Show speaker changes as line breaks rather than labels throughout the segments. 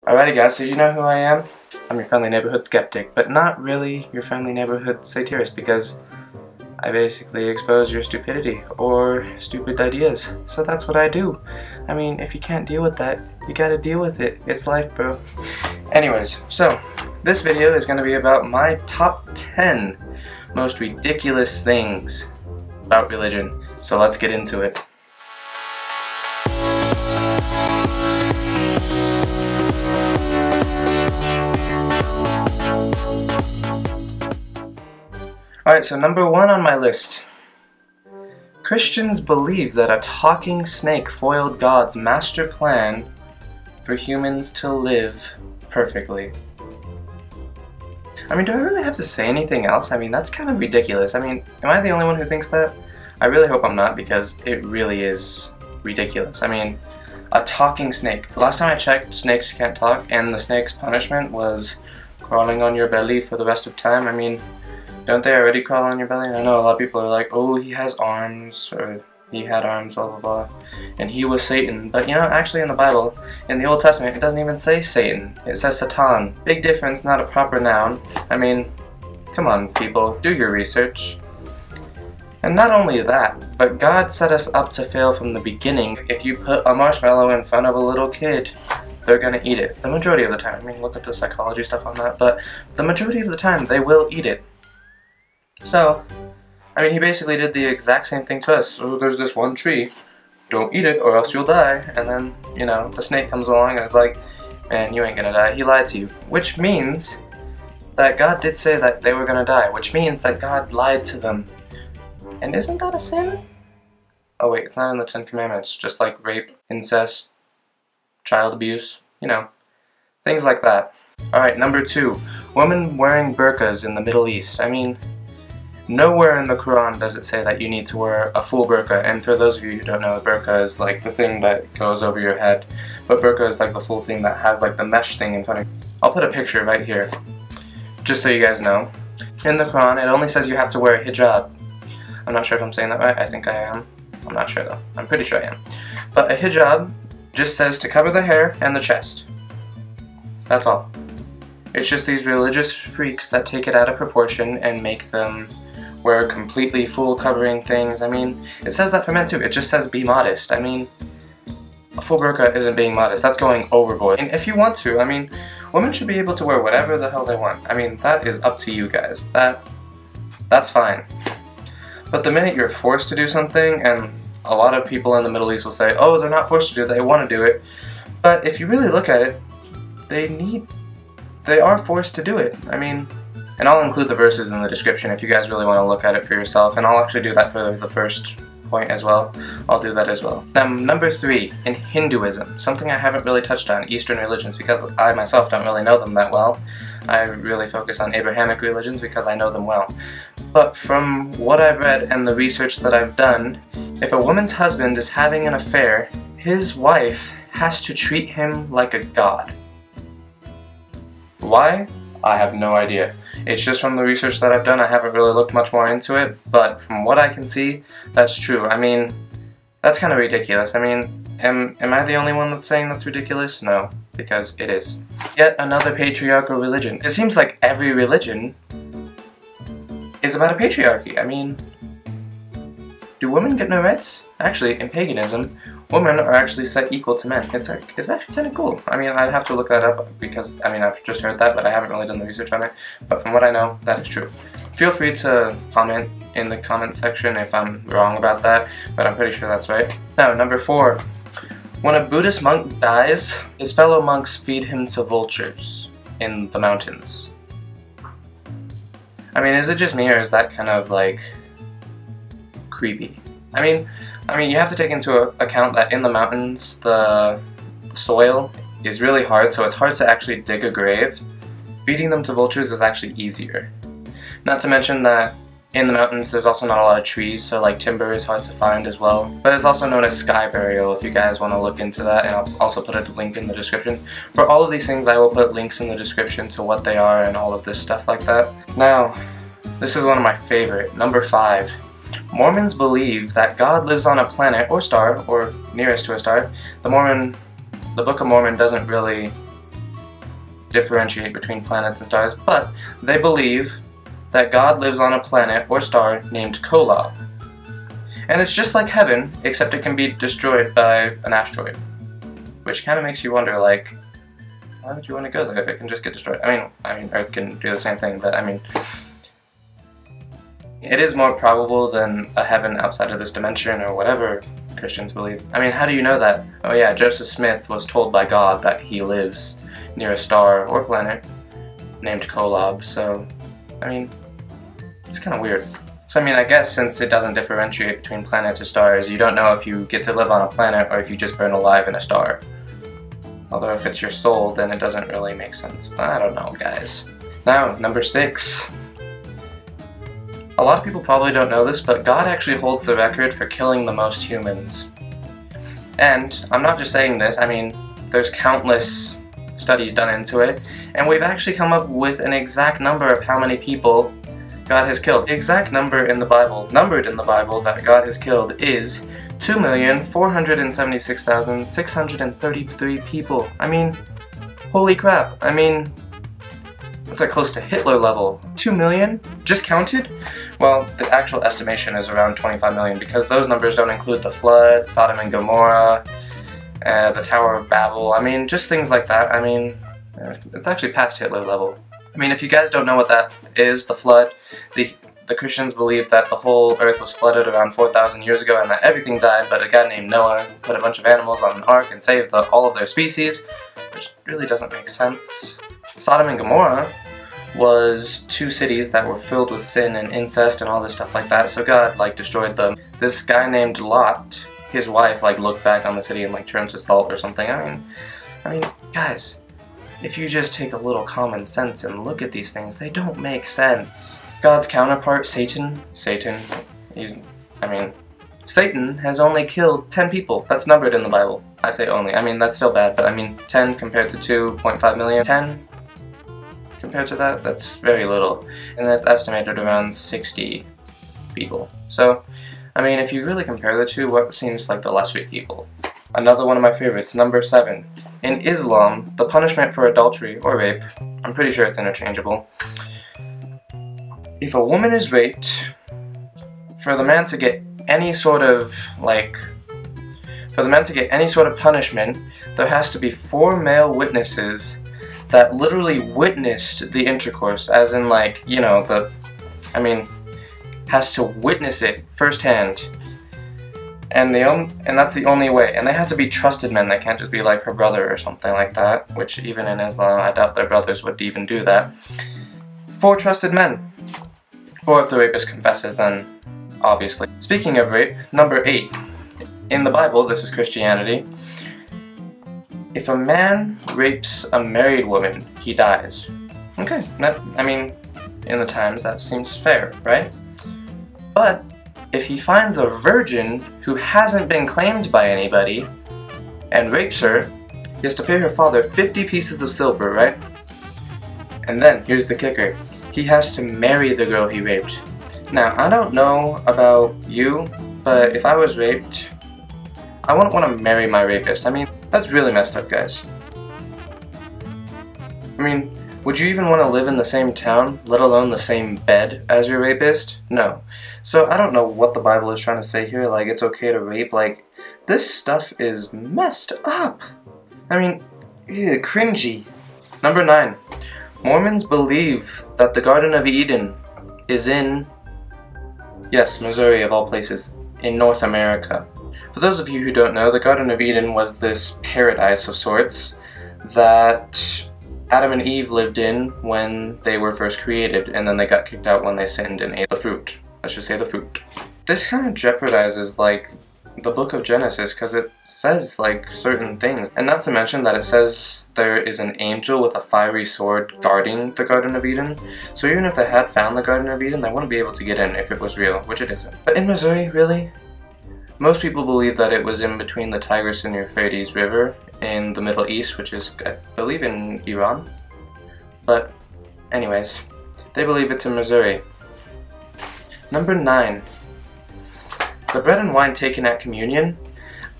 Alrighty guys, so you know who I am. I'm your friendly neighborhood skeptic, but not really your friendly neighborhood satirist because I basically expose your stupidity or stupid ideas. So that's what I do. I mean, if you can't deal with that, you gotta deal with it. It's life, bro. Anyways, so this video is gonna be about my top 10 most ridiculous things about religion. So let's get into it. Alright, so number 1 on my list. Christians believe that a talking snake foiled God's master plan for humans to live perfectly. I mean, do I really have to say anything else? I mean, that's kind of ridiculous. I mean, am I the only one who thinks that? I really hope I'm not, because it really is ridiculous. I mean, a talking snake. Last time I checked, snakes can't talk, and the snake's punishment was crawling on your belly for the rest of time. I mean, don't they already crawl on your belly? I know a lot of people are like, oh, he has arms, or he had arms, blah blah blah, and he was Satan. But you know, actually in the Bible, in the Old Testament, it doesn't even say Satan. It says Satan. Big difference, not a proper noun. I mean, come on people, do your research. And not only that, but God set us up to fail from the beginning. If you put a marshmallow in front of a little kid, they're gonna eat it. The majority of the time. I mean, look at the psychology stuff on that, but the majority of the time, they will eat it. So, I mean, he basically did the exact same thing to us. So there's this one tree, don't eat it or else you'll die. And then, you know, the snake comes along and is like, man, you ain't gonna die. He lied to you. Which means that God did say that they were gonna die. Which means that God lied to them. And isn't that a sin? Oh wait, it's not in the 10 Commandments. Just like rape, incest, child abuse, you know, things like that. Alright, number 2. Women wearing burkas in the Middle East. I mean, nowhere in the Quran does it say that you need to wear a full burqa, and for those of you who don't know, a burqa is like the thing that goes over your head, but burqa is like the full thing that has like the mesh thing in front of you. I'll put a picture right here, just so you guys know. In the Quran, it only says you have to wear a hijab. I'm not sure if I'm saying that right, I think I am. I'm not sure though, I'm pretty sure I am. But a hijab just says to cover the hair and the chest. That's all. It's just these religious freaks that take it out of proportion and make them wear completely full covering things. I mean, it says that for men too. It just says be modest. I mean, a full burqa isn't being modest. That's going overboard. And if you want to, I mean, women should be able to wear whatever the hell they want. I mean, that is up to you guys. That's fine. But the minute you're forced to do something, and a lot of people in the Middle East will say, oh, they're not forced to do it, they want to do it. But if you really look at it, they are forced to do it. I mean, and I'll include the verses in the description if you guys really want to look at it for yourself, and I'll actually do that for the first point as well. I'll do that as well. Now, number 3, in Hinduism, something I haven't really touched on, Eastern religions, because I myself don't really know them that well. I really focus on Abrahamic religions because I know them well. But from what I've read and the research that I've done, if a woman's husband is having an affair, his wife has to treat him like a god. Why? I have no idea. It's just from the research that I've done. I haven't really looked much more into it, but from what I can see, that's true. I mean, that's kind of ridiculous. I mean, am I the only one that's saying that's ridiculous? No, because it is. Yet another patriarchal religion. It seems like every religion is about a patriarchy. I mean, do women get no rights? Actually, in paganism, women are actually set equal to men. It's actually kind of cool. I mean, I'd have to look that up because, I mean, I've just heard that, but I haven't really done the research on it. But from what I know, that is true. Feel free to comment in the comment section if I'm wrong about that, but I'm pretty sure that's right. Now, number 4. When a Buddhist monk dies, his fellow monks feed him to vultures in the mountains. I mean, is it just me, or is that kind of, like, creepy? I mean, you have to take into account that in the mountains, the soil is really hard, so it's hard to actually dig a grave. Feeding them to vultures is actually easier. Not to mention that in the mountains, there's also not a lot of trees, so like timber is hard to find as well. But it's also known as sky burial if you guys want to look into that, and I'll also put a link in the description. For all of these things, I will put links in the description to what they are and all of this stuff like that. Now, this is one of my favorite, number 5. Mormons believe that God lives on a planet or star, or nearest to a star. The Book of Mormon doesn't really differentiate between planets and stars, but they believe that God lives on a planet or star named Kolob. And it's just like heaven, except it can be destroyed by an asteroid. Which kind of makes you wonder, like, why would you want to go there if it can just get destroyed? I mean, Earth can do the same thing, but I mean, it is more probable than a heaven outside of this dimension or whatever Christians believe. I mean, how do you know that? Oh yeah, Joseph Smith was told by God that he lives near a star or planet named Kolob, so, I mean, it's kind of weird. So I mean, I guess since it doesn't differentiate between planets or stars, you don't know if you get to live on a planet or if you just burn alive in a star. Although if it's your soul, then it doesn't really make sense. I don't know, guys. Now, number 6. A lot of people probably don't know this, but God actually holds the record for killing the most humans. And I'm not just saying this, I mean, there's countless studies done into it, and we've actually come up with an exact number of how many people God has killed. The exact number in the Bible, numbered in the Bible, that God has killed is 2,476,633 people. I mean, holy crap. I mean, that's like close to Hitler level. 2 million? Just counted? Well, the actual estimation is around 25 million because those numbers don't include the flood, Sodom and Gomorrah, the Tower of Babel. I mean, just things like that. I mean, it's actually past Hitler level. I mean, if you guys don't know what that is, the flood, the Christians believe that the whole earth was flooded around 4,000 years ago and that everything died, but a guy named Noah put a bunch of animals on an ark and saved all of their species, which really doesn't make sense. Sodom and Gomorrah was 2 cities that were filled with sin and incest and all this stuff like that, so God, like, destroyed them. This guy named Lot, his wife, like, looked back on the city and, like, turned to salt or something. I mean, guys, if you just take a little common sense and look at these things, they don't make sense. God's counterpart, Satan has only killed 10 people. That's numbered in the Bible. I say only. I mean, that's still bad, but I mean, 10 compared to 2.5 million. 10 compared to that, that's very little. And that's estimated around 60 people. So, I mean, if you really compare the two, what seems like the lesser people? Another one of my favorites, number 7. In Islam, the punishment for adultery or rape, I'm pretty sure it's interchangeable. If a woman is raped, for the man to get any sort of, punishment, there has to be 4 male witnesses that literally witnessed the intercourse, as in, like, you know, has to witness it firsthand. And that's the only way. And they have to be trusted men. They can't just be like her brother or something like that, which even in Islam, I doubt their brothers would even do that. 4 trusted men. Or if the rapist confesses, then obviously. Speaking of rape, number 8. In the Bible, this is Christianity, if a man rapes a married woman, he dies. Okay, I mean, in the times, that seems fair, right? But if he finds a virgin who hasn't been claimed by anybody and rapes her, he has to pay her father 50 pieces of silver, right? And then, here's the kicker. He has to marry the girl he raped. Now, I don't know about you, but if I was raped, I wouldn't want to marry my rapist. I mean, that's really messed up, guys. I mean, would you even want to live in the same town, let alone the same bed as your rapist? No. So I don't know what the Bible is trying to say here, like it's okay to rape, like, this stuff is messed up. I mean, ew, cringy. Number 9. Mormons believe that the Garden of Eden is in, yes, Missouri of all places, in North America. For those of you who don't know, the Garden of Eden was this paradise of sorts that Adam and Eve lived in when they were first created, and then they got kicked out when they sinned and ate the fruit. Let's just say the fruit. This kind of jeopardizes, like, the book of Genesis, because it says, like, certain things. And not to mention that it says there is an angel with a fiery sword guarding the Garden of Eden. So even if they had found the Garden of Eden, they wouldn't be able to get in if it was real, which it isn't. But in Missouri, really? Most people believe that it was in between the Tigris and Euphrates River in the Middle East, which is, I believe, in Iran. But anyways, they believe it's in Missouri. Number 9. The bread and wine taken at communion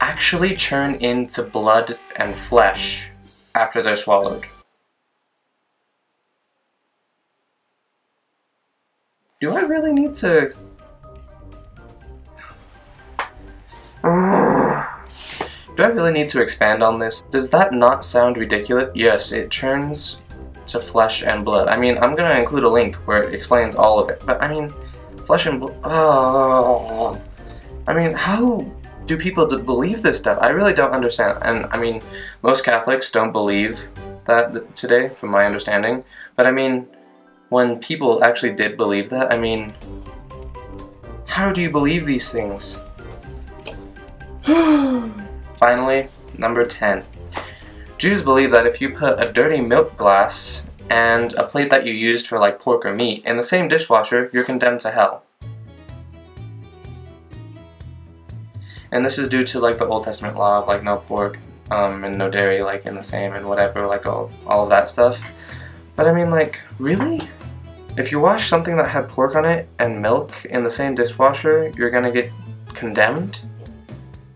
actually churn into blood and flesh after they're swallowed. do I really need to... Do I really need to expand on this? Does that not sound ridiculous? Yes, it turns to flesh and blood. I mean, I'm gonna include a link where it explains all of it, but I mean, flesh and blood... Oh. I mean, how do people believe this stuff? I really don't understand. And I mean, most Catholics don't believe that today, from my understanding. But I mean, when people actually did believe that, I mean, how do you believe these things? Finally, number 10. Jews believe that if you put a dirty milk glass and a plate that you used for like pork or meat in the same dishwasher, you're condemned to hell. And this is due to like the Old Testament law of like no pork and no dairy like in the same and whatever, like all of that stuff. But I mean, like, really? If you wash something that had pork on it and milk in the same dishwasher, you're gonna get condemned?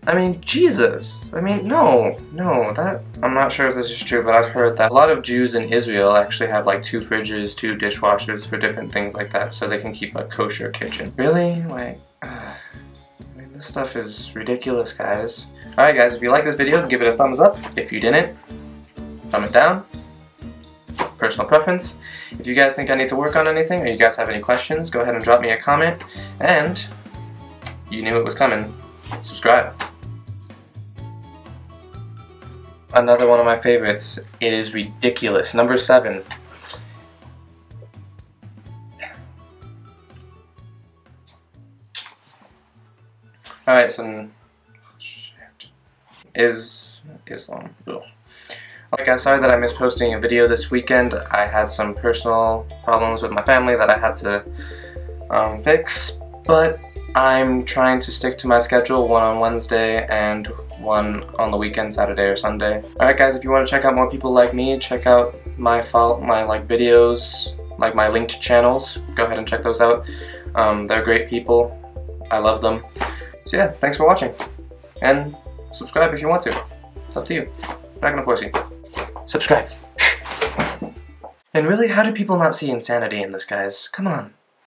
I mean, Jesus! I mean, no, that... I'm not sure if this is true, but I've heard that a lot of Jews in Israel actually have like 2 fridges, 2 dishwashers for different things like that, so they can keep a kosher kitchen. Really? Like, I mean, this stuff is ridiculous, guys. Alright guys, if you like this video, give it a thumbs up. If you didn't, thumb it down. Personal preference. If you guys think I need to work on anything, or you guys have any questions, go ahead and drop me a comment. And, you knew it was coming, subscribe. Another one of my favorites. It is ridiculous. Number 7. Alright, so... Shit. Is Islam. Ugh. Alright guys, sorry that I missed posting a video this weekend. I had some personal problems with my family that I had to fix, but I'm trying to stick to my schedule, one on Wednesday and one on the weekend, Saturday or Sunday. Alright guys, if you want to check out more people like me, check out my like videos, like my linked channels. Go ahead and check those out. They're great people. I love them. So yeah, thanks for watching. And subscribe if you want to. It's up to you. I'm not gonna force you. Subscribe. And really, how do people not see insanity in this, guys? Come on.